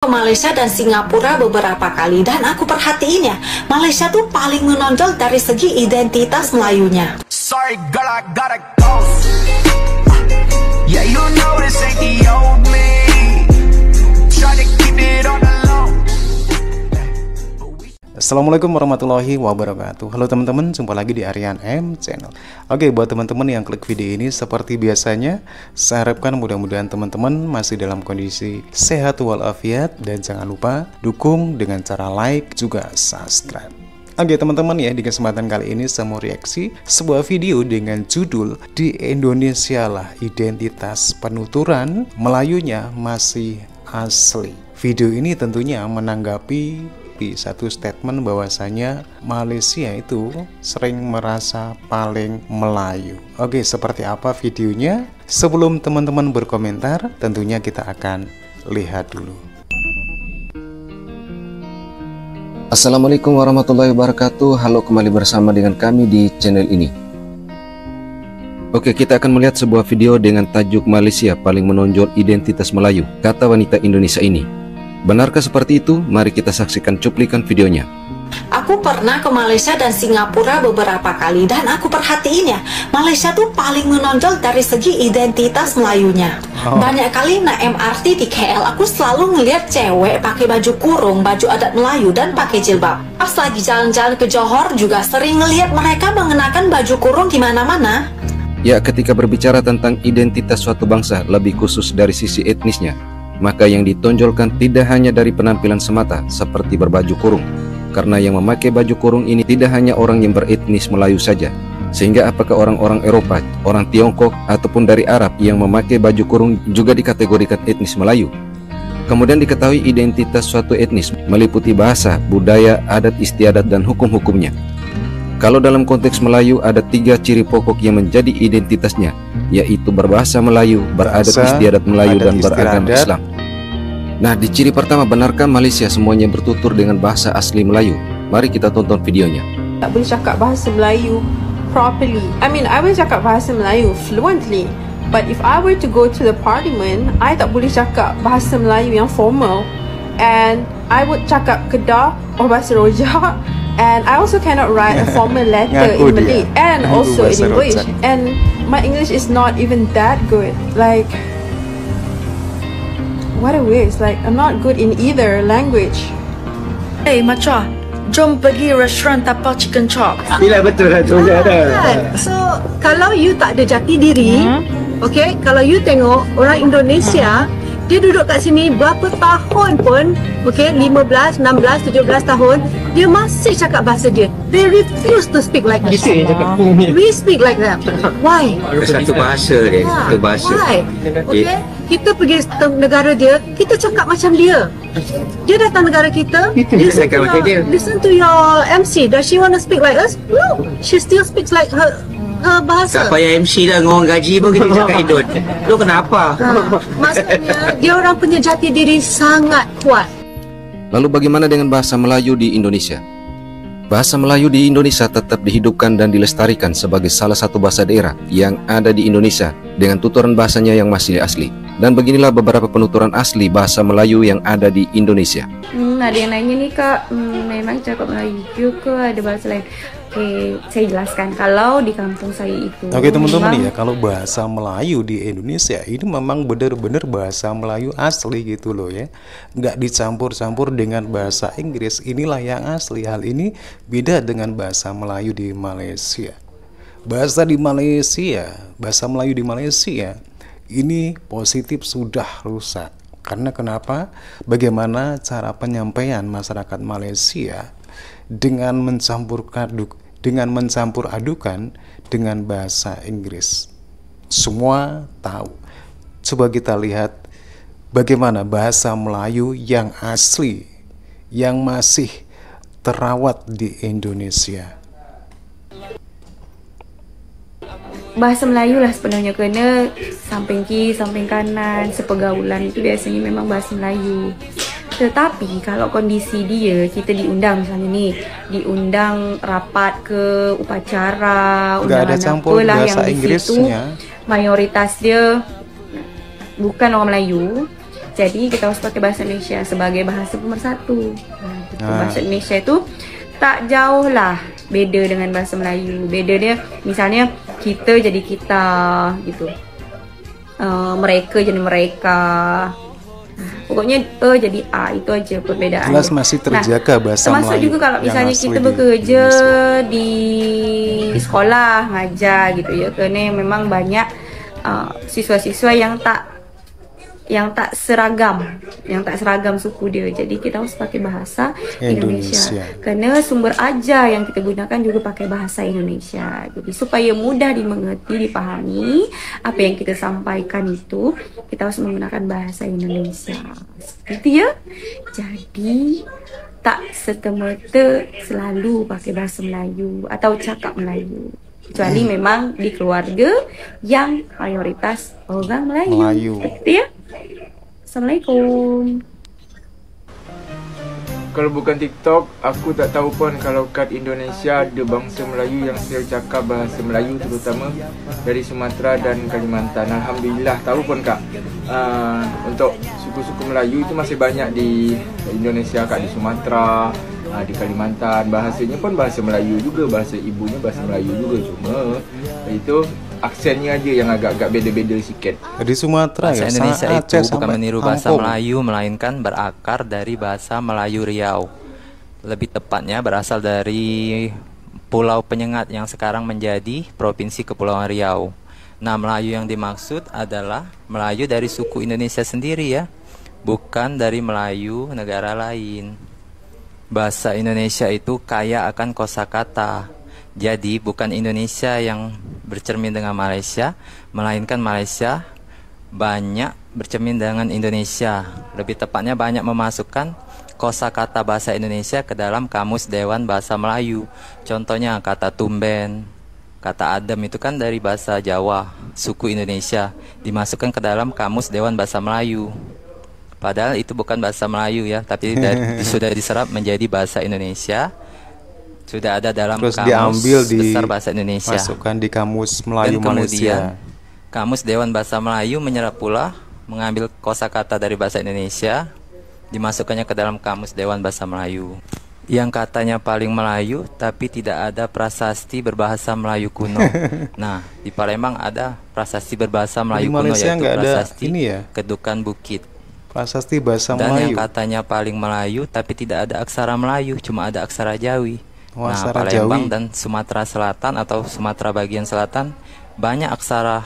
Ke Malaysia dan Singapura beberapa kali dan aku perhatiin ya, Malaysia tuh paling menonjol dari segi identitas Melayunya. Sorry girl, I gotta go. Yeah, you know this ain't the old me. Try to keep it on the low. Assalamualaikum warahmatullahi wabarakatuh. Halo teman-teman, jumpa lagi di Aryan M Channel. Oke, buat teman-teman yang klik video ini seperti biasanya, saya harapkan mudah-mudahan teman-teman masih dalam kondisi sehat walafiat, dan jangan lupa dukung dengan cara like juga subscribe. Oke teman-teman ya, di kesempatan kali ini saya mau reaksi sebuah video dengan judul "Di Indonesia lah identitas penuturan Melayunya masih asli". Video ini tentunya menanggapi satu statement bahwasanya Malaysia itu sering merasa paling Melayu. Oke, seperti apa videonya? Sebelum teman-teman berkomentar, tentunya kita akan lihat dulu. Assalamualaikum warahmatullahi wabarakatuh. Halo, kembali bersama dengan kami di channel ini. Oke, kita akan melihat sebuah video dengan tajuk "Malaysia paling menonjol identitas Melayu", kata wanita Indonesia ini. Benarkah seperti itu? Mari kita saksikan cuplikan videonya. Aku pernah ke Malaysia dan Singapura beberapa kali dan aku perhatiin ya, Malaysia tuh paling menonjol dari segi identitas Melayunya. Banyak kali naik MRT di KL, aku selalu ngeliat cewek pakai baju kurung, baju adat Melayu dan pakai jilbab. Pas lagi jalan-jalan ke Johor juga sering ngeliat mereka mengenakan baju kurung di mana-mana. Ya, ketika berbicara tentang identitas suatu bangsa, lebih khusus dari sisi etnisnya, maka yang ditonjolkan tidak hanya dari penampilan semata seperti berbaju kurung, karena yang memakai baju kurung ini tidak hanya orang yang beretnis Melayu saja, sehingga apakah orang-orang Eropa, orang Tiongkok, ataupun dari Arab yang memakai baju kurung juga dikategorikan etnis Melayu. Kemudian diketahui identitas suatu etnis meliputi bahasa, budaya, adat istiadat, dan hukum-hukumnya. Kalau dalam konteks Melayu ada 3 ciri pokok yang menjadi identitasnya, yaitu berbahasa Melayu, beradat istiadat Melayu, dan beragama Islam. Nah, di ciri pertama, benarkah Malaysia semuanya bertutur dengan bahasa asli Melayu? Mari kita tonton videonya. Tak boleh cakap bahasa Melayu properly. I boleh cakap bahasa Melayu fluently, but if I were to go to the parliament, I tak boleh cakap bahasa Melayu yang formal, and I would cakap Kedah or bahasa Rojak. And I also cannot write a formal letter in Malay and also in English. And my English is not even that good. Like, what a waste. Like, I'm not good in either language. Hey Macha, jom pergi restoran tapau chicken chop. Bila betul lah tu ada. So, kalau you tak ada jati diri, okay, kalau you tengok orang Indonesia, dia duduk kat sini berapa tahun pun, okay, 15, 16, 17 tahun, dia masih cakap bahasa dia. They refuse to speak like us. We speak like that. Why? Satu bahasa dia, satu bahasa. Why? Okay, kita pergi negara dia, kita cakap macam dia. Dia datang negara kita, listen to your MC. Does she want to speak like us? No, she still speaks like her bahasa. Tak payah MC lah, dengan orang gaji pun kita cakap Indon. Lu kenapa? Maksudnya dia orang punya jati diri sangat kuat. Lalu bagaimana dengan bahasa Melayu di Indonesia? Bahasa Melayu di Indonesia tetap dihidupkan dan dilestarikan sebagai salah satu bahasa daerah yang ada di Indonesia dengan tuturan bahasanya yang masih asli. Dan beginilah beberapa penuturan asli bahasa Melayu yang ada di Indonesia. Ada yang nanya nih kak, memang cakap Melayu ke ada bahasa lain? Oke, saya jelaskan. Kalau di kampung saya itu, oke teman-teman ya, kalau bahasa Melayu di Indonesia ini memang benar-benar bahasa Melayu asli gitu loh ya, nggak dicampur-campur dengan bahasa Inggris. Inilah yang asli. Hal ini beda dengan bahasa Melayu di Malaysia. Bahasa Melayu di Malaysia ini positif sudah rusak. Karena kenapa? Bagaimana cara penyampaian masyarakat Malaysia dengan mencampur adukan dengan bahasa Inggris. Semua tahu. Coba kita lihat bagaimana bahasa Melayu yang asli, yang masih terawat di Indonesia. bahasa Melayu lah sebenarnya, kena samping kiri, samping kanan, sepergaulan itu biasanya memang bahasa Melayu. Tetapi kalau kondisi dia, kita diundang misalnya nih, diundang rapat ke upacara, undangan apalah yang di situ mayoritas dia bukan orang Melayu, Jadi kita harus pakai bahasa Indonesia sebagai bahasa pemersatu. Bahasa Indonesia itu tak jauh lah beda dengan bahasa Melayu. Beda dia misalnya kita jadi kita gitu, mereka jadi mereka, pokoknya jadi A, itu aja perbedaan. Jelas masih terjaga bahasa termasuk Melayu. juga kalau misalnya kita bekerja di sekolah ngajar gitu ya, karena memang banyak siswa-siswa yang tak seragam suku dia. Jadi kita harus pakai bahasa Indonesia. Karena sumber ajar yang kita gunakan juga pakai bahasa Indonesia. Jadi supaya mudah dimengerti, dipahami apa yang kita sampaikan itu, kita harus menggunakan bahasa Indonesia. Seperti ya. Jadi tak serta-merta selalu pakai bahasa Melayu atau cakap Melayu. Kecuali memang di keluarga yang mayoritas orang Melayu. Gitu ya. Assalamualaikum. Kalau bukan TikTok, aku tak tahu pun kalau kat Indonesia ada bangsa Melayu yang still cakap bahasa Melayu, terutama dari Sumatera dan Kalimantan. Alhamdulillah tahu pun Kak. Untuk suku-suku Melayu itu masih banyak di Indonesia, Kak, di Sumatera, di Kalimantan. Bahasanya pun bahasa Melayu juga, bahasa ibunya bahasa Melayu juga, cuma itu aksennya aja yang agak-agak beda-beda sikit. Di Sumatera bahasa ya, Indonesia itu bukan meniru bahasa Kampung. Melayu, melainkan berakar dari bahasa Melayu Riau. Lebih tepatnya berasal dari Pulau Penyengat yang sekarang menjadi Provinsi Kepulauan Riau. Nah, Melayu yang dimaksud adalah Melayu dari suku Indonesia sendiri ya, bukan dari Melayu negara lain. Bahasa Indonesia itu kaya akan kosakata. Jadi bukan Indonesia yang bercermin dengan Malaysia, melainkan Malaysia banyak bercermin dengan Indonesia. Lebih tepatnya banyak memasukkan kosakata bahasa Indonesia ke dalam Kamus Dewan Bahasa Melayu. Contohnya kata tumben, kata adem itu kan dari bahasa Jawa, suku Indonesia, dimasukkan ke dalam Kamus Dewan Bahasa Melayu. Padahal itu bukan bahasa Melayu ya, tapi sudah diserap menjadi bahasa Indonesia. Sudah ada dalam terus kamus diambil besar bahasa Indonesia. Masukkan di Kamus Melayu Dan kemudian Malaysia. Kamus Dewan Bahasa Melayu menyerap pula, mengambil kosakata dari bahasa Indonesia, dimasukkannya ke dalam Kamus Dewan Bahasa Melayu. Yang katanya paling Melayu, tapi tidak ada prasasti berbahasa Melayu kuno. Nah, di Palembang ada prasasti berbahasa Melayu kuno, yaitu prasasti Kedukan Bukit. Prasasti bahasa Dan Melayu. yang katanya paling Melayu, tapi tidak ada aksara Melayu, cuma ada aksara Jawi. Nah, aksara Palembang Jawi. dan Sumatera Selatan atau Sumatera bagian selatan banyak aksara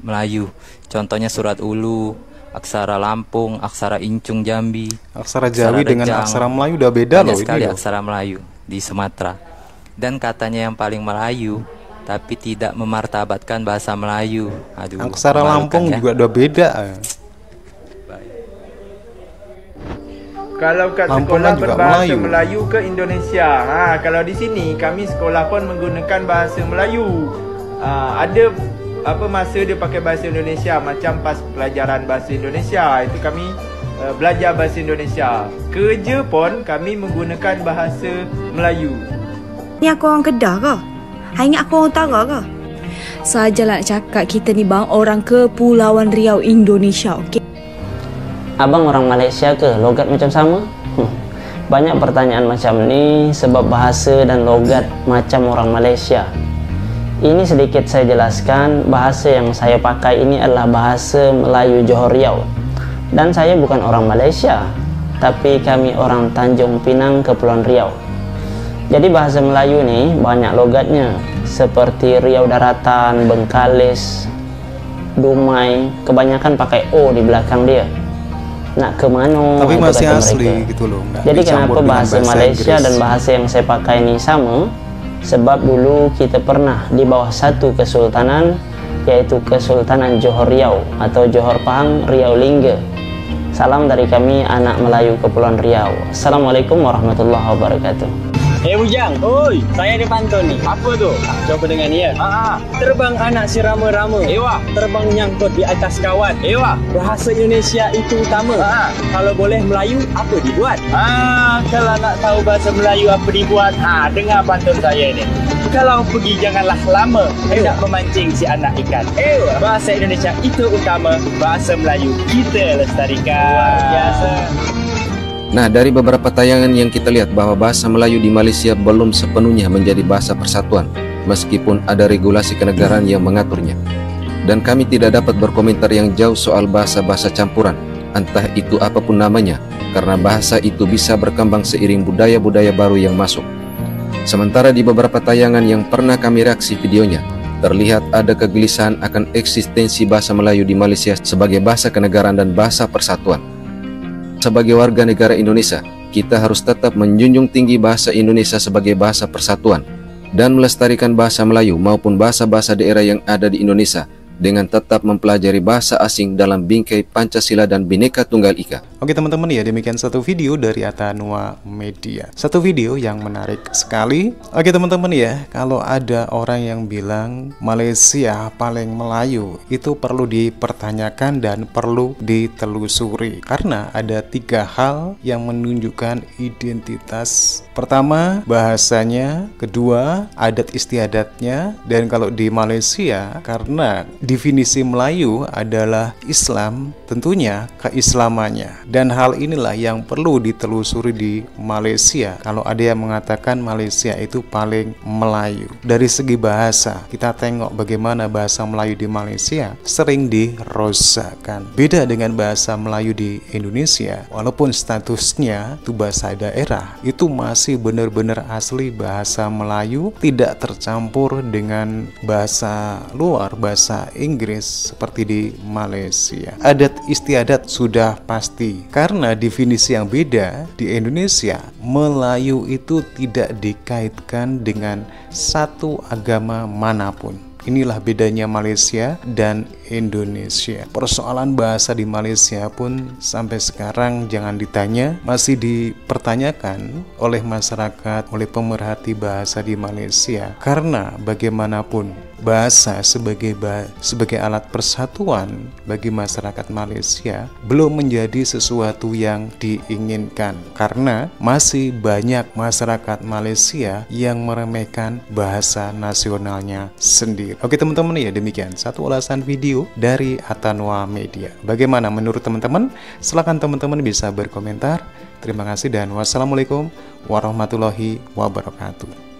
Melayu. Contohnya surat Ulu, aksara Lampung, aksara Incung Jambi. Aksara Jawi dengan Rejang. aksara Melayu udah beda Banyak loh sekali ini loh. aksara Melayu di Sumatera. Dan katanya yang paling Melayu tapi tidak memartabatkan bahasa Melayu. Aduh, Aksara Lampung ya. juga udah beda. Kalau kat Lampung sekolah kan juga berbahasa Melayu. Melayu ke Indonesia. Kalau di sini kami sekolah pun menggunakan bahasa Melayu. Ada apa masa dia pakai bahasa Indonesia, macam pas pelajaran bahasa Indonesia itu kami belajar bahasa Indonesia. Kerja pun kami menggunakan bahasa Melayu. Ni aku orang Kedah ke? Hai ingat aku orang Utara ke? Sajalah nak cakap kita ni bang orang Kepulauan Riau Indonesia, okey? Abang orang Malaysia ke? Logat macam sama? Banyak pertanyaan macam ni sebab bahasa dan logat macam orang Malaysia. Ini sedikit saya jelaskan, bahasa yang saya pakai ini adalah bahasa Melayu Johor Riau. Dan saya bukan orang Malaysia, tapi kami orang Tanjung Pinang, Kepulauan Riau. Jadi bahasa Melayu ni banyak logatnya, seperti Riau Daratan, Bengkalis, Dumai, kebanyakan pakai O di belakang dia. Nak ke mana? Tapi itu masih kata asli mereka. gitu loh. Nggak Jadi dicampur kenapa dengan bahasa Malaysia Inggris. dan bahasa yang saya pakai ini sama? Sebab dulu kita pernah di bawah satu kesultanan, yaitu Kesultanan Johor Riau atau Johor Pahang Riau Lingga. Salam dari kami anak Melayu Kepulauan Riau. Assalamualaikum warahmatullahi wabarakatuh. Bujang, oi, saya di pantun nih. Apa tu? Coba dengan dia. Terbang anak si rama-rama. Ewa. Terbang nyangkut di atas kawan. Ewa. Bahasa Indonesia itu utama. Kalau boleh Melayu, apa dibuat? Kalau nak tahu bahasa Melayu apa dibuat, dengar pantun saya ini. kalau pergi janganlah lama, hendak memancing si anak ikan. Bahasa Indonesia itu utama, bahasa Melayu kita lestarikan. Luar biasa. Nah, dari beberapa tayangan yang kita lihat bahwa bahasa Melayu di Malaysia belum sepenuhnya menjadi bahasa persatuan, meskipun ada regulasi kenegaraan yang mengaturnya. Dan kami tidak dapat berkomentar yang jauh soal bahasa-bahasa campuran, entah itu apapun namanya, karena bahasa itu bisa berkembang seiring budaya-budaya baru yang masuk. Sementara di beberapa tayangan yang pernah kami reaksi videonya, terlihat ada kegelisahan akan eksistensi bahasa Melayu di Malaysia sebagai bahasa kenegaraan dan bahasa persatuan. Sebagai warga negara Indonesia, kita harus tetap menjunjung tinggi bahasa Indonesia sebagai bahasa persatuan dan melestarikan bahasa Melayu maupun bahasa-bahasa daerah yang ada di Indonesia dengan tetap mempelajari bahasa asing dalam bingkai Pancasila dan Bhinneka Tunggal Ika. Oke teman-teman ya, demikian satu video dari Atanua Media. Satu video yang menarik sekali. Oke teman-teman ya, kalau ada orang yang bilang Malaysia paling Melayu, itu perlu dipertanyakan dan perlu ditelusuri. Karena ada 3 hal yang menunjukkan identitas. Pertama, bahasanya. Kedua, adat istiadatnya. Dan kalau di Malaysia, karena definisi Melayu adalah Islam, tentunya keislamannya. Dan hal inilah yang perlu ditelusuri di Malaysia. Kalau ada yang mengatakan Malaysia itu paling Melayu. Dari segi bahasa, kita tengok bagaimana bahasa Melayu di Malaysia sering dirosakkan. Beda dengan bahasa Melayu di Indonesia, walaupun statusnya itu bahasa daerah, itu masih benar-benar asli bahasa Melayu, tidak tercampur dengan bahasa luar, bahasa Inggris seperti di Malaysia. Adat istiadat sudah pasti, karena definisi yang beda di Indonesia, Melayu itu tidak dikaitkan dengan satu agama manapun. Inilah bedanya Malaysia dan Indonesia. Persoalan bahasa di Malaysia pun sampai sekarang jangan ditanya, masih dipertanyakan oleh masyarakat, oleh pemerhati bahasa di Malaysia. Karena bagaimanapun bahasa sebagai alat persatuan bagi masyarakat Malaysia belum menjadi sesuatu yang diinginkan, karena masih banyak masyarakat Malaysia yang meremehkan bahasa nasionalnya sendiri. Oke teman-teman ya, demikian satu ulasan video dari Atanua Media. Bagaimana menurut teman-teman? Silakan teman-teman bisa berkomentar. Terima kasih dan wassalamualaikum warahmatullahi wabarakatuh.